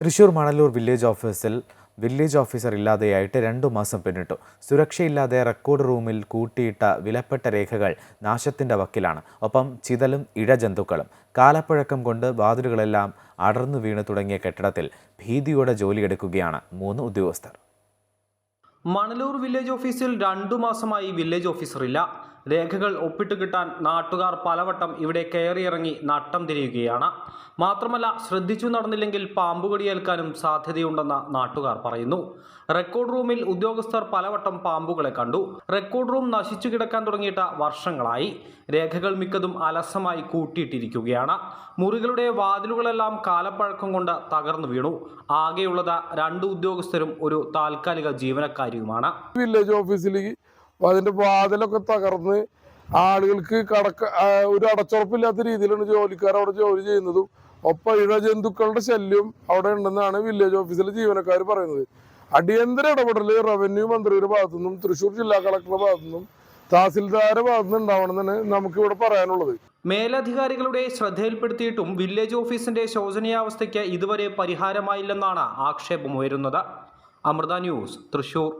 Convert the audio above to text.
Thrissur Manalur village officer ഇല്ലാതെയായിട്ട് 2 മാസം പിന്നിട്ടു. സുരക്ഷയില്ലാതെ record റൂമിൽ കൂട്ടിയിട്ട വിലപ്പെട്ട രേഖകൾ നാശത്തിന്റെ വക്കിലാണ്. ഒപ്പം ചിതലും ഇഴജന്തുക്കളും. കാലപ്പഴക്കം കൊണ്ട് വാതിലുകളെല്ലാം അടർന്നു വീണ് തുടങ്ങിയ കെട്ടിടത്തിൽ ഭീതിയോടെ ജോലിയെടുക്കുകയാണ് 3 ഉദ്യോഗസ്ഥർ. മണലൂർ വില്ലേജ് ഓഫീസിൽ 2 മാസമായി വില്ലേജ് ഓഫീസറില്ല. രേഖകൾ ഒപ്പിട്ട് കിട്ടാൻ നാട്ടുകാർ പലവട്ടം ഇവിടെ കയറിയിറങ്ങി നട്ടം തിരിയുകയാണ്. മാത്രമല്ല, ശ്രദ്ധിച്ചു നടന്നില്ലെങ്കിൽ പാമ്പുകടിയേൽക്കാനും സാധ്യതയുണ്ടെന്ന് നാട്ടുകാർ പറയുന്നു. റെക്കോർഡ് റൂമിൽ ഉദ്യോഗസ്ഥർ പലവട്ടം പാമ്പുകളെ കണ്ടു. റെക്കോർഡ് റൂം നശിച്ചു കിടക്കാൻ തുടങ്ങിയിട്ട് വർഷങ്ങളായി. രേഖകൾ മിക്കതും അലസമായി കൂട്ടിയിട്ടിരിക്കുകയാണ്. മുറികളുടെ വാതിലുകളെല്ലാം കാലപ്പഴക്കം കൊണ്ട് തകർന്നു വീണു. ആകെയുള്ളത് 2 ഉദ്യോഗസ്ഥരും ഒരു താൽക്കാലിക ജീവനക്കാരിയുമാണ്. വില്ലേജ് ഓഫീസിലേക്ക് അതിന്റെ വാതിലൊക്കെ തകർന്ന് ആളുകൾക്ക് ഒരു അടച്ചുറപ്പില്ലാത്ത രീതിയിലാണ് ജോലിക്കാർ അവിടെ ജോലി ചെയ്യുന്നതും. ഒപ്പം ഇഴജന്തുക്കളുടെ ശല്യം അവിടെ ഉണ്ടെന്നാണ് വില്ലേജ് ഓഫീസിലെ ജീവനക്കാർ പറയുന്നത്. അടിയന്തര ഇടപെടൽ റവന്യൂ മന്ത്രിയുടെ ഭാഗത്തുനിന്നും തൃശൂർ ജില്ലാ കളക്ടറുടെ ഭാഗത്തുനിന്നും തഹസിൽദാരുടെ ഭാഗത്തുനിന്നും ഉണ്ടാവണമെന്നാണ് നമുക്കിവിടെ പറയാനുള്ളത്. മേലധികാരികളുടെ ശ്രദ്ധയിൽപ്പെടുത്തിയിട്ടും വില്ലേജ് ഓഫീസിന്റെ ശോചനീയാവസ്ഥയ്ക്ക് ഇതുവരെ പരിഹാരമായില്ലെന്നാണ് ആക്ഷേപമുയരുന്നത്. അമൃത ന്യൂസ്, തൃശൂർ.